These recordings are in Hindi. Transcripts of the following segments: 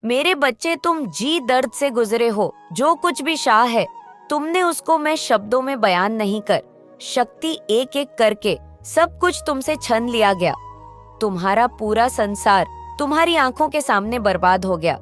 मेरे बच्चे, तुम जी दर्द से गुजरे हो। जो कुछ भी शाह है, तुमने उसको मैं शब्दों में बयान नहीं कर। शक्ति एक एक करके सब कुछ तुमसे छन लिया गया। तुम्हारा पूरा संसार तुम्हारी आंखों के सामने बर्बाद हो गया।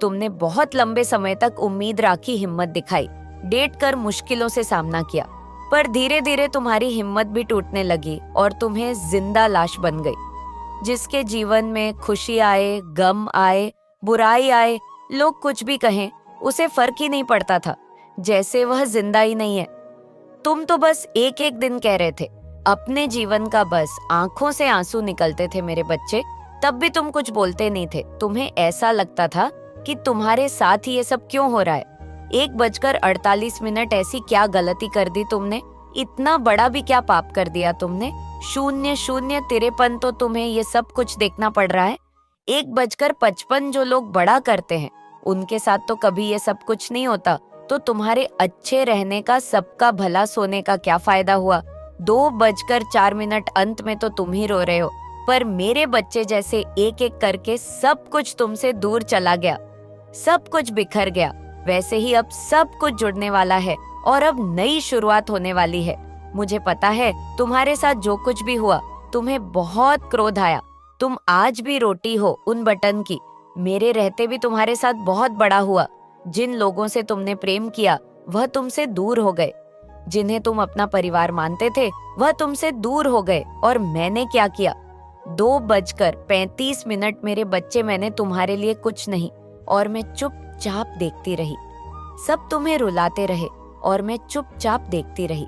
तुमने बहुत लंबे समय तक उम्मीद राखी, हिम्मत दिखाई, डेट कर मुश्किलों से सामना किया, पर धीरे धीरे तुम्हारी हिम्मत भी टूटने लगी और तुम्हें जिंदा लाश बन गई। जिसके जीवन में खुशी आए, गम आए, बुराई आए, लोग कुछ भी कहें, उसे फर्क ही नहीं पड़ता था, जैसे वह जिंदा ही नहीं है। तुम तो बस एक एक दिन कह रहे थे अपने जीवन का, बस आंखों से आंसू निकलते थे मेरे बच्चे। तब भी तुम कुछ बोलते नहीं थे। तुम्हें ऐसा लगता था कि तुम्हारे साथ ही ये सब क्यों हो रहा है। 1:48 ऐसी क्या गलती कर दी तुमने? इतना बड़ा भी क्या पाप कर दिया तुमने? 0:00 तिरेपन तो तुम्हें ये सब कुछ देखना पड़ रहा है। 1:55 जो लोग बड़ा करते हैं, उनके साथ तो कभी ये सब कुछ नहीं होता। तो तुम्हारे अच्छे रहने का, सबका भला सोने का क्या फायदा हुआ? 2:04 अंत में तो तुम ही रो रहे हो, पर मेरे बच्चे जैसे एक एक करके सब कुछ तुमसे दूर चला गया, सब कुछ बिखर गया। वैसे ही अब सब कुछ जुड़ने वाला है और अब नई शुरुआत होने वाली है। मुझे पता है तुम्हारे साथ जो कुछ भी हुआ, तुम्हें बहुत क्रोध आया। तुम आज भी रोटी हो उन बटन की। मेरे रहते भी तुम्हारे साथ बहुत बड़ा हुआ। जिन लोगों से तुमने प्रेम किया, वह तुमसे दूर हो गए। जिन्हें तुम अपना परिवार मानते थे, वह तुमसे दूर हो गए। और मैंने क्या किया? 2:35 मेरे बच्चे, मैंने तुम्हारे लिए कुछ नहीं, और मैं चुपचाप देखती रही। सब तुम्हें रुलाते रहे और मैं चुपचाप देखती रही।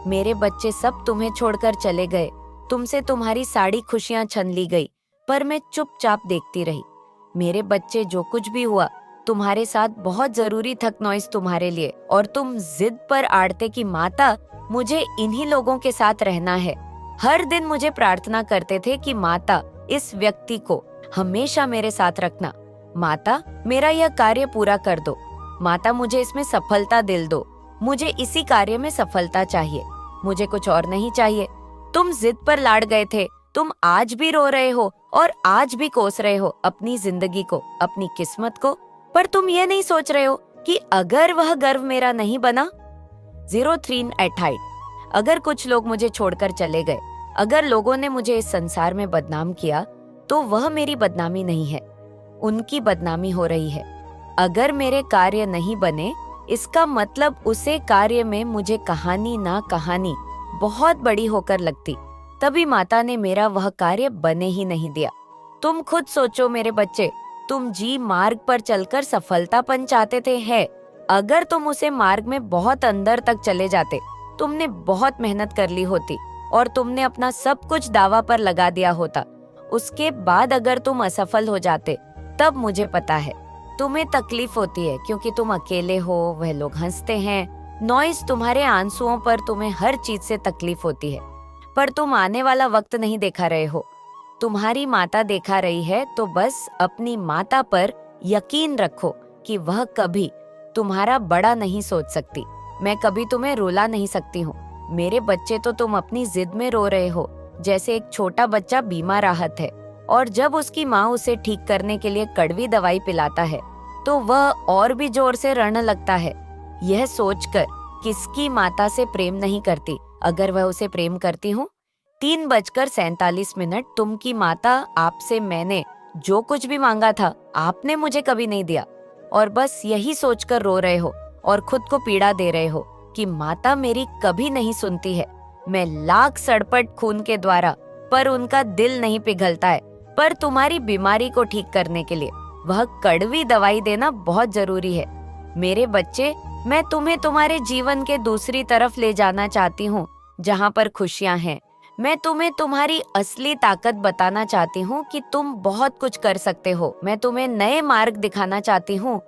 मेरे बच्चे सब तुम्हें छोड़कर चले गए, तुमसे तुम्हारी सारी खुशियां छन ली गई, पर मैं चुपचाप देखती रही। मेरे बच्चे, जो कुछ भी हुआ, तुम्हारे साथ बहुत जरूरी था नॉइस तुम्हारे लिए, और तुम जिद पर आड़ते कि माता, मुझे इन्हीं लोगों के साथ रहना है। हर दिन मुझे प्रार्थना करते थे कि माता, इस व्यक्ति को हमेशा मेरे साथ रखना। माता, मेरा यह कार्य पूरा कर दो। माता, मुझे इसमें सफलता दिल दो। मुझे इसी कार्य में सफलता चाहिए, मुझे कुछ और नहीं चाहिए। तुम जिद पर लाड़ गए थे। तुम आज भी रो रहे हो और आज भी कोस रहे हो अपनी जिंदगी को, अपनी किस्मत को, पर तुम ये नहीं सोच रहे हो कि अगर वह गर्व मेरा नहीं बना। 03:28 अगर कुछ लोग मुझे छोड़कर चले गए, अगर लोगों ने मुझे इस संसार में बदनाम किया, तो वह मेरी बदनामी नहीं है, उनकी बदनामी हो रही है। अगर मेरे कार्य नहीं बने, इसका मतलब उसे कार्य में मुझे कहानी ना कहानी बहुत बड़ी होकर लगती, तभी माता ने मेरा वह कार्य बने ही नहीं दिया। तुम खुद सोचो मेरे बच्चे, तुम जी मार्ग पर चलकर सफलतापन चाहते थे है। अगर तुम उसे मार्ग में बहुत अंदर तक चले जाते, तुमने बहुत मेहनत कर ली होती और तुमने अपना सब कुछ दावा पर लगा दिया होता। उसके बाद अगर तुम असफल हो जाते, तब मुझे पता है तुम्हें तकलीफ होती है, क्योंकि तुम अकेले हो, वह लोग हंसते हैं, नॉइस तुम्हारे आंसुओं पर, तुम्हें हर चीज से तकलीफ होती है। पर तुम आने वाला वक्त नहीं देखा रहे हो, तुम्हारी माता देखा रही है। तो बस अपनी माता पर यकीन रखो कि वह कभी तुम्हारा बड़ा नहीं सोच सकती। मैं कभी तुम्हें रुला नहीं सकती हूँ। मेरे बच्चे, तो तुम अपनी जिद में रो रहे हो जैसे एक छोटा बच्चा बीमार आहत है, और जब उसकी माँ उसे ठीक करने के लिए कड़वी दवाई पिलाता है, तो वह और भी जोर से रोने लगता है, यह सोचकर किसकी माता से प्रेम नहीं करती अगर वह उसे प्रेम करती हूँ। 3:47 तुम की माता, आपसे मैंने जो कुछ भी मांगा था, आपने मुझे कभी नहीं दिया, और बस यही सोचकर रो रहे हो और खुद को पीड़ा दे रहे हो कि माता मेरी कभी नहीं सुनती है। मैं लाख सड़पट खून के द्वारा, पर उनका दिल नहीं पिघलता है। पर तुम्हारी बीमारी को ठीक करने के लिए वह कड़वी दवाई देना बहुत जरूरी है। मेरे बच्चे, मैं तुम्हें तुम्हारे जीवन के दूसरी तरफ ले जाना चाहती हूँ, जहाँ पर खुशियाँ हैं। मैं तुम्हें तुम्हारी असली ताकत बताना चाहती हूँ कि तुम बहुत कुछ कर सकते हो। मैं तुम्हें नए मार्ग दिखाना चाहती हूँ।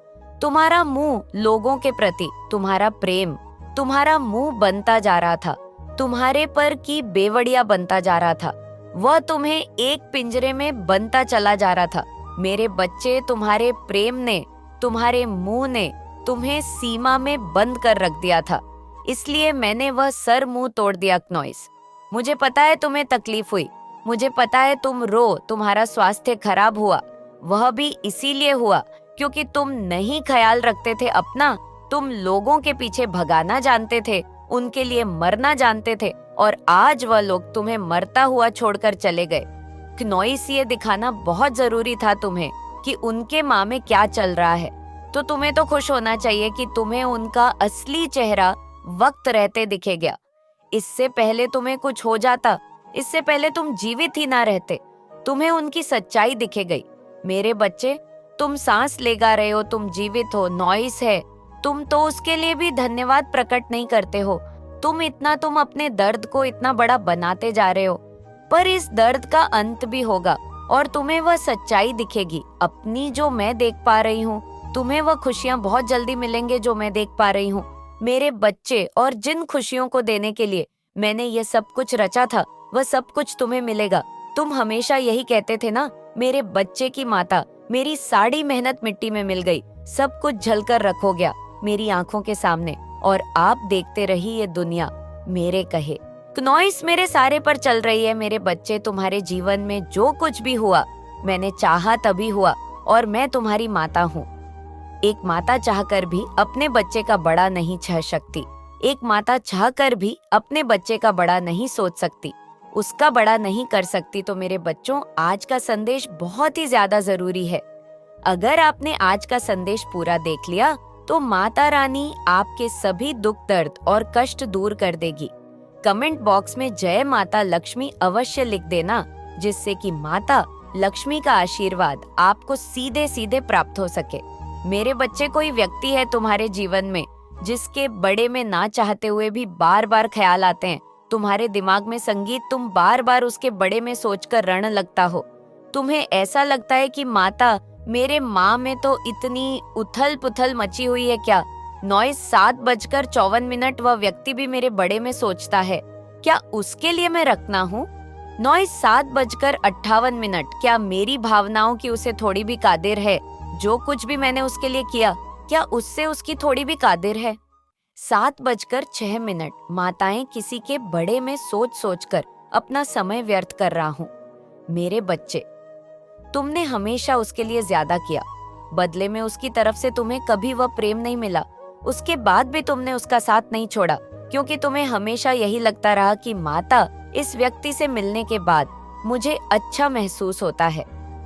तुम्हारा मुंह लोगों के प्रति, तुम्हारा प्रेम, तुम्हारा मुंह बनता जा रहा था, तुम्हारे पर की बेवड़िया बनता जा रहा था, वह तुम्हें एक पिंजरे में बनता चला जा रहा था। मेरे बच्चे, तुम्हारे प्रेम ने, तुम्हारे मुंह ने तुम्हें सीमा में बंद कर रख दिया था, इसलिए मैंने वह सर मुंह तोड़ दिया नॉइस। मुझे पता है तुम्हें तकलीफ हुई, मुझे पता है तुम रो, तुम्हारा स्वास्थ्य खराब हुआ, वह भी इसीलिए हुआ क्योंकि तुम नहीं ख्याल रखते थे अपना, तुम लोगों के पीछे भगाना जानते थे, उनके लिए मरना जानते थे, और आज वह लोग तुम्हें मरता हुआ छोड़कर चले गए। क्नोइस, ये दिखाना बहुत जरूरी था तुम्हें कि उनके माँ में क्या चल रहा है। तो तुम्हें तो खुश होना चाहिए कि तुम्हें उनका असली चेहरा वक्त रहते दिखेगा। इससे पहले तुम्हें कुछ हो जाता, इससे पहले तुम जीवित ही ना रहते, तुम्हें उनकी सच्चाई दिखे गई। मेरे बच्चे, तुम सांस लेगा रहे हो, तुम जीवित हो, नॉइस है, तुम तो उसके लिए भी धन्यवाद प्रकट नहीं करते हो। तुम अपने दर्द को इतना बड़ा बनाते जा रहे हो, पर इस दर्द का अंत भी होगा और तुम्हें वह सच्चाई दिखेगी अपनी, जो मैं देख पा रही हूँ। तुम्हें वह खुशियाँ बहुत जल्दी मिलेंगे जो मैं देख पा रही हूँ, मेरे बच्चे। और जिन खुशियों को देने के लिए मैंने ये सब कुछ रचा था, वह सब कुछ तुम्हें मिलेगा। तुम हमेशा यही कहते थे ना, मेरे बच्चे की माता, मेरी सारी मेहनत मिट्टी में मिल गई, सब कुछ झलकर रखो गया मेरी आंखों के सामने, और आप देखते रही ये दुनिया मेरे कहे। क्नोइस मेरे सारे पर चल रही है। मेरे बच्चे, तुम्हारे जीवन में जो कुछ भी हुआ, मैंने चाहा तभी हुआ, और मैं तुम्हारी माता हूँ। एक माता चाहकर भी अपने बच्चे का बड़ा नहीं चाह सकती, एक माता चाहकर भी अपने बच्चे का बड़ा नहीं सोच सकती, उसका बड़ा नहीं कर सकती। तो मेरे बच्चों, आज का संदेश बहुत ही ज्यादा जरूरी है। अगर आपने आज का संदेश पूरा देख लिया तो माता रानी आपके सभी दुख, दर्द और कष्ट दूर कर देगी। कमेंट बॉक्स में जय माता लक्ष्मी अवश्य लिख देना, जिससे कि माता लक्ष्मी का आशीर्वाद आपको सीधे सीधे प्राप्त हो सके। मेरे बच्चे, कोई व्यक्ति है तुम्हारे जीवन में जिसके बड़े में ना चाहते हुए भी बार बार ख्याल आते हैं। तुम्हारे दिमाग में संगीत, तुम बार बार उसके बड़े में सोचकर रण लगता हो। तुम्हें ऐसा लगता है कि माता, मेरे माँ में तो इतनी उथल पुथल मची हुई है क्या? नॉइस 7:54 वह व्यक्ति भी मेरे बड़े में सोचता है, क्या उसके लिए मैं रखना हूँ? नॉइस 7:58 क्या मेरी भावनाओं की उसे थोड़ी भी कादिर है? जो कुछ भी मैंने उसके लिए किया, क्या उससे उसकी थोड़ी भी कादिर है? 7:06 माताएं किसी के बड़े में सोच सोच कर अपना समय व्यर्थ कर रहा हूँ। मेरे बच्चे, तुमने हमेशा उसके लिए ज्यादा किया, बदले में उसकी तरफ से तुम्हें कभी वह प्रेम नहीं मिला। उसके बाद भी तुमने उसका साथ नहीं छोड़ा, क्योंकि तुम्हें हमेशा यही लगता रहा कि माता, इस व्यक्ति से मिलने के बाद मुझे अच्छा महसूस होता है।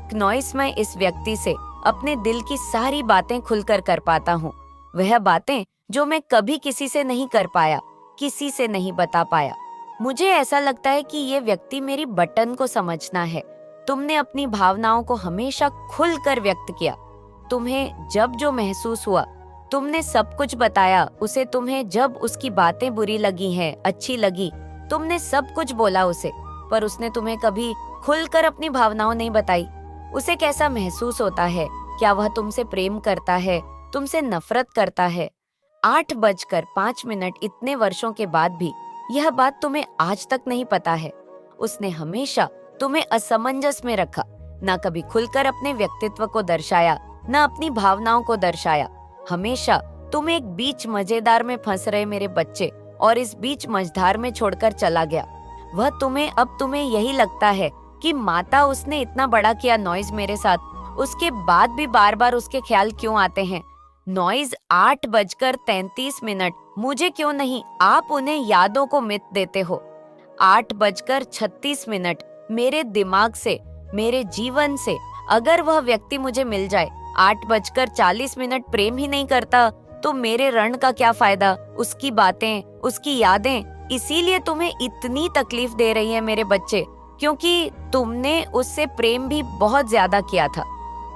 क्नोइस, मैं इस व्यक्ति से अपने दिल की सारी बातें खुलकर कर पाता हूँ, वह बातें जो मैं कभी किसी से नहीं कर पाया, किसी से नहीं बता पाया। मुझे ऐसा लगता है कि ये व्यक्ति मेरी बटन को समझना है। तुमने अपनी भावनाओं को हमेशा खुलकर व्यक्त किया। तुम्हें जब जो महसूस हुआ, तुमने सब कुछ बताया उसे। तुम्हें जब उसकी बातें बुरी लगी हैं, अच्छी लगी, तुमने सब कुछ बोला उसे, पर उसने तुम्हें कभी खुलकर अपनी भावनाओं नहीं बताई। उसे कैसा महसूस होता है? क्या वह तुमसे प्रेम करता है, तुमसे नफरत करता है? 8:05 इतने वर्षों के बाद भी यह बात तुम्हें आज तक नहीं पता है। उसने हमेशा तुम्हें असमंजस में रखा, ना कभी खुलकर अपने व्यक्तित्व को दर्शाया, ना अपनी भावनाओं को दर्शाया। हमेशा तुम एक बीच मजेदार में फंस रहे मेरे बच्चे, और इस बीच मझधार में छोड़कर चला गया। वह तुम्हें यही लगता है कि माता, उसने इतना बड़ा किया नॉइज मेरे साथ, उसके बाद भी बार बार उसके ख्याल क्यों आते हैं? नॉइज 8:33 मुझे क्यों नहीं, आप उन्हें यादों को मिट देते हो। 8:36 मेरे दिमाग से, मेरे जीवन से अगर वह व्यक्ति मुझे मिल जाए, 8:40 प्रेम ही नहीं करता, तो मेरे रण का क्या फायदा? उसकी बातें, उसकी यादें इसीलिए तुम्हें इतनी तकलीफ दे रही है मेरे बच्चे, क्योंकि तुमने उससे प्रेम भी बहुत ज्यादा किया था।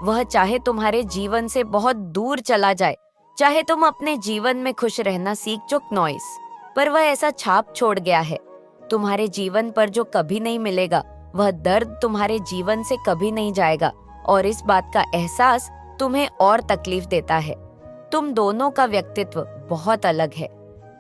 वह चाहे तुम्हारे जीवन से बहुत दूर चला जाए, चाहे तुम अपने जीवन में खुश रहना सीख चुक नॉइस, पर वह ऐसा छाप छोड़ गया है तुम्हारे जीवन पर जो कभी नहीं मिलेगा। वह दर्द तुम्हारे जीवन से कभी नहीं जाएगा, और इस बात का एहसास तुम्हें और तकलीफ देता है। तुम दोनों का व्यक्तित्व बहुत अलग है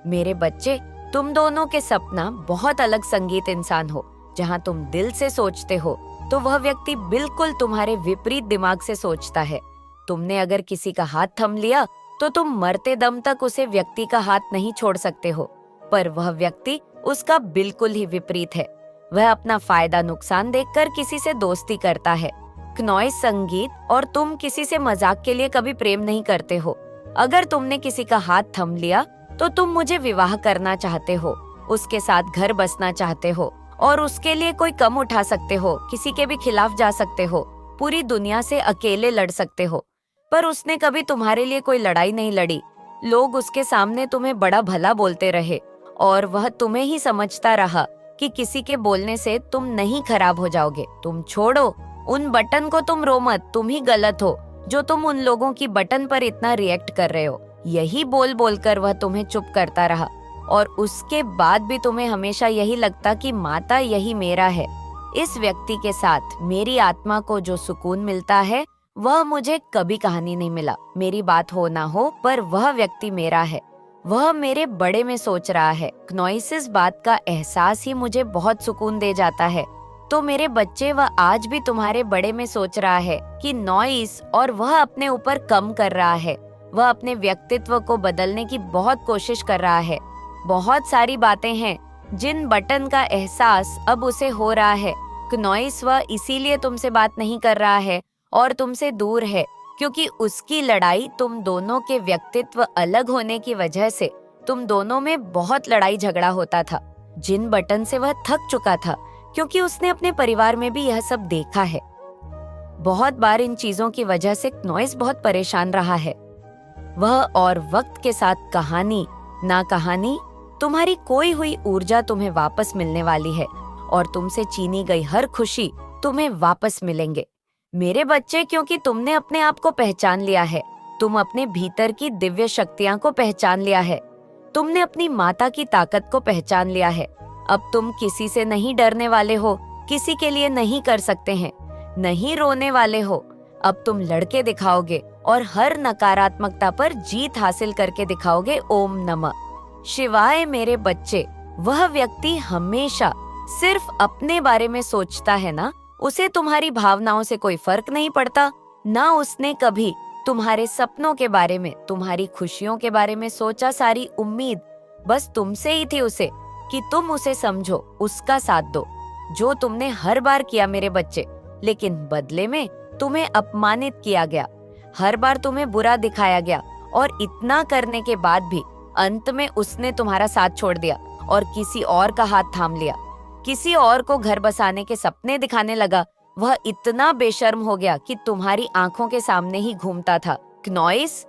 मेरे बच्चे। तुम दोनों के सपना बहुत अलग संगीत इंसान हो। जहाँ तुम दिल से सोचते हो, तो वह व्यक्ति बिल्कुल तुम्हारे विपरीत दिमाग से सोचता है। तुमने अगर किसी का हाथ थम लिया, तो तुम मरते दम तक उसे व्यक्ति का हाथ नहीं छोड़ सकते हो, पर वह व्यक्ति उसका बिल्कुल ही विपरीत है। वह अपना फायदा नुकसान देखकर किसी से दोस्ती करता है। क्नॉइस संगीत और तुम किसी से मजाक के लिए कभी प्रेम नहीं करते हो। अगर तुमने किसी का हाथ थम लिया तो तुम मुझे विवाह करना चाहते हो, उसके साथ घर बसना चाहते हो और उसके लिए कोई कम उठा सकते हो, किसी के भी खिलाफ जा सकते हो, पूरी दुनिया से अकेले लड़ सकते हो। पर उसने कभी तुम्हारे लिए कोई लड़ाई नहीं लड़ी। लोग उसके सामने तुम्हें बड़ा भला बोलते रहे और वह तुम्हें ही समझता रहा कि किसी के बोलने से तुम नहीं खराब हो जाओगे। तुम छोड़ो उन बटन को, तुम रो मत, तुम ही गलत हो जो तुम उन लोगों की बटन पर इतना रिएक्ट कर रहे हो। यही बोल बोलकर वह तुम्हें चुप करता रहा और उसके बाद भी तुम्हें हमेशा यही लगता कि माता यही मेरा है। इस व्यक्ति के साथ मेरी आत्मा को जो सुकून मिलता है वह मुझे कभी कहानी नहीं मिला। मेरी बात हो ना हो पर वह व्यक्ति मेरा है, वह मेरे बड़े में सोच रहा है। क्नॉइस, इस बात का एहसास ही मुझे बहुत सुकून दे जाता है। तो मेरे बच्चे, वह आज भी तुम्हारे बड़े में सोच रहा है कि नॉइस, और वह अपने ऊपर कम कर रहा है। वह अपने व्यक्तित्व को बदलने की बहुत कोशिश कर रहा है। बहुत सारी बातें हैं जिन बटन का एहसास अब उसे हो रहा है। क्नॉइस, वह इसीलिए तुमसे बात नहीं कर रहा है और तुमसे दूर है क्योंकि उसकी लड़ाई तुम दोनों के व्यक्तित्व अलग होने की वजह से तुम दोनों में बहुत लड़ाई झगड़ा होता था, जिन बटन से वह थक चुका था क्योंकि उसने अपने परिवार में भी यह सब देखा है। बहुत बार इन चीजों की वजह से क्नॉइस बहुत परेशान रहा है। वह और वक्त के साथ कहानी ना कहानी तुम्हारी खोई हुई ऊर्जा तुम्हें वापस मिलने वाली है और तुमसे छीनी गई हर खुशी तुम्हें वापस मिलेंगे मेरे बच्चे, क्योंकि तुमने अपने आप को पहचान लिया है। तुम अपने भीतर की दिव्य शक्तियां को पहचान लिया है। तुमने अपनी माता की ताकत को पहचान लिया है। अब तुम किसी से नहीं डरने वाले हो, किसी के लिए नहीं कर सकते हैं, नहीं रोने वाले हो। अब तुम लड़के दिखाओगे और हर नकारात्मकता पर जीत हासिल करके दिखाओगे। ओम नमः शिवाय। मेरे बच्चे, वह व्यक्ति हमेशा सिर्फ अपने बारे में सोचता है ना, उसे तुम्हारी भावनाओं से कोई फर्क नहीं पड़ता। ना उसने कभी तुम्हारे सपनों के बारे में, तुम्हारी खुशियों के बारे में सोचा। सारी उम्मीद बस तुमसे ही थी उसे, कि तुम उसे समझो, उसका साथ दो, जो तुमने हर बार किया मेरे बच्चे। लेकिन बदले में तुम्हें अपमानित किया गया, हर बार तुम्हें बुरा दिखाया गया और इतना करने के बाद भी अंत में उसने तुम्हारा साथ छोड़ दिया और किसी और का हाथ थाम लिया, किसी और को घर बसाने के सपने दिखाने लगा। वह इतना बेशर्म हो गया कि तुम्हारी आंखों के सामने ही घूमता था। क्नॉइस,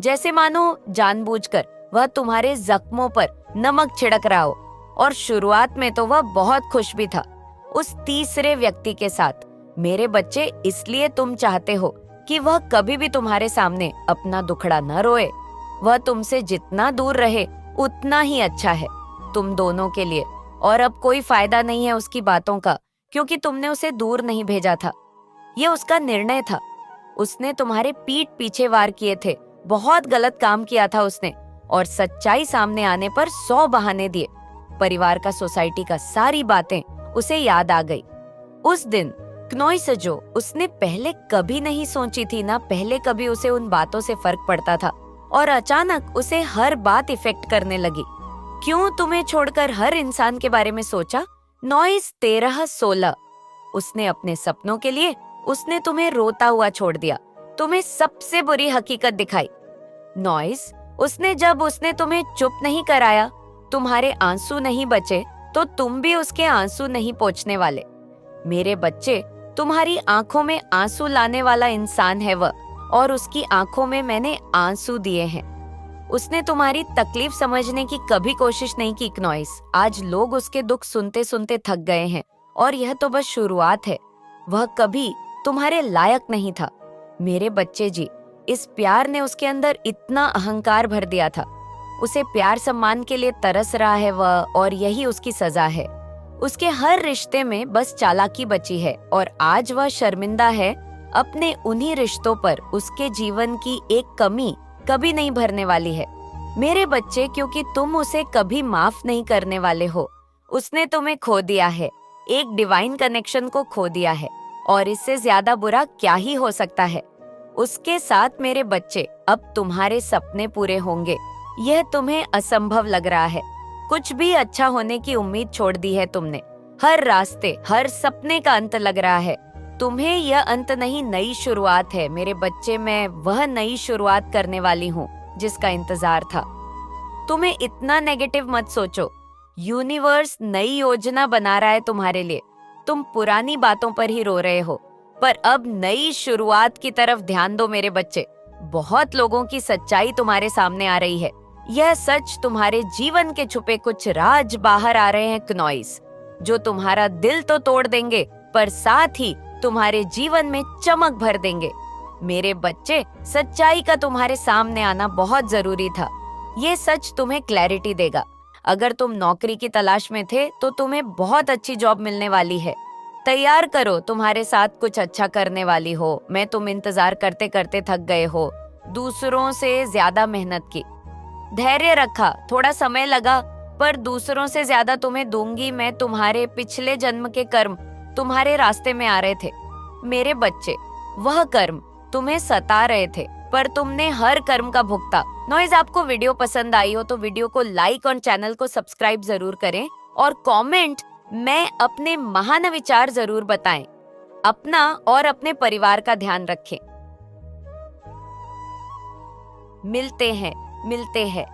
जैसे मानो जानबूझकर वह तुम्हारे जख्मों पर नमक छिड़क रहा हो। और शुरुआत में तो वह बहुत खुश भी था उस तीसरे व्यक्ति के साथ। मेरे बच्चे, इसलिए तुम चाहते हो कि वह कभी भी तुम्हारे सामने अपना दुखड़ा न रोए। वह तुमसे जितना दूर रहे उतना ही अच्छा है तुम दोनों के लिए। और अब कोई फायदा नहीं है उसकी बातों का, क्योंकि तुमने उसे दूर नहीं भेजा था। ये उसका निर्णय था। उसने तुम्हारे पीठ पीछे वार किए थे, बहुत गलत काम किया था उसने, और सच्चाई सामने आने पर 100 बहाने दिए। परिवार का, सोसाइटी का, सारी बातें उसे याद आ गई। उस दिन क्नॉइस, जो उसने पहले कभी नहीं सोची थी ना, पहले कभी उसे उन बातों से फर्क पड़ता था, और अचानक उसे हर बात इफेक्ट करने लगी। क्यों तुम्हें छोड़कर हर इंसान के बारे में सोचा? नॉइस 13-16। उसने अपने सपनों के लिए उसने तुम्हें रोता हुआ छोड़ दिया, तुम्हें सबसे बुरी हकीकत दिखाई। नॉइस, जब उसने तुम्हें चुप नहीं कराया, तुम्हारे आंसू नहीं बचे, तो तुम भी उसके आंसू नहीं पोंछने वाले। मेरे बच्चे, तुम्हारी आंखों में आंसू लाने वाला इंसान है वह, और उसकी आंखों में मैंने आंसू दिए हैं। उसने तुम्हारी तकलीफ समझने की कभी कोशिश नहीं की क्नॉइस। आज लोग उसके दुख सुनते सुनते थक गए हैं और यह तो बस शुरुआत है। वह कभी तुम्हारे लायक नहीं था। मेरे बच्चे जी, इस प्यार ने उसके अंदर इतना अहंकार भर दिया था। उसे प्यार सम्मान के लिए तरस रहा है वह, और यही उसकी सजा है। उसके हर रिश्ते में बस चालाकी बची है और आज वह शर्मिंदा है अपने उन्हीं रिश्तों पर। उसके जीवन की एक कमी कभी नहीं भरने वाली है मेरे बच्चे, क्योंकि तुम उसे कभी माफ नहीं करने वाले हो। उसने तुम्हें खो दिया है, एक डिवाइन कनेक्शन को खो दिया है, और इससे ज्यादा बुरा क्या ही हो सकता है। उसके साथ मेरे बच्चे अब तुम्हारे सपने पूरे होंगे। यह तुम्हें असंभव लग रहा है, कुछ भी अच्छा होने की उम्मीद छोड़ दी है तुमने। हर रास्ते, हर सपने का अंत लग रहा है। तुम्हें यह अंत नहीं, नई शुरुआत है मेरे बच्चे। मैं वह नई शुरुआत करने वाली हूँ जिसका इंतजार था। तुम्हें इतना नेगेटिव मत सोचो। यूनिवर्स नई योजना बना रहा है तुम्हारे लिए। तुम पुरानी बातों पर ही रो रहे हो, पर अब नई शुरुआत की तरफ ध्यान दो मेरे बच्चे। बहुत लोगों की सच्चाई तुम्हारे सामने आ रही है। यह सच, तुम्हारे जीवन के छुपे कुछ राज बाहर आ रहे हैं क्नॉइस, जो तुम्हारा दिल तो तोड़ देंगे पर साथ ही तुम्हारे जीवन में चमक भर देंगे। मेरे बच्चे, सच्चाई का तुम्हारे सामने आना बहुत जरूरी था। ये सच तुम्हें क्लैरिटी देगा। अगर तुम नौकरी की तलाश में थे तो तुम्हें बहुत अच्छी जॉब मिलने वाली है। तैयार करो, तुम्हारे साथ कुछ अच्छा करने वाली हो। मैं तुम इंतजार करते करते थक गए हो, दूसरों से ज्यादा मेहनत की, धैर्य रखा, थोड़ा समय लगा, पर दूसरों से ज्यादा तुम्हें दूंगी मैं। तुम्हारे पिछले जन्म के कर्म तुम्हारे रास्ते में आ रहे थे मेरे बच्चे। वह कर्म तुम्हें सता रहे थे, पर तुमने हर कर्म का भुगता। नॉइज, आपको वीडियो पसंद आई हो तो वीडियो को लाइक और चैनल को सब्सक्राइब जरूर करें और कमेंट में अपने महान विचार जरूर बताएं। अपना और अपने परिवार का ध्यान रखें। मिलते हैं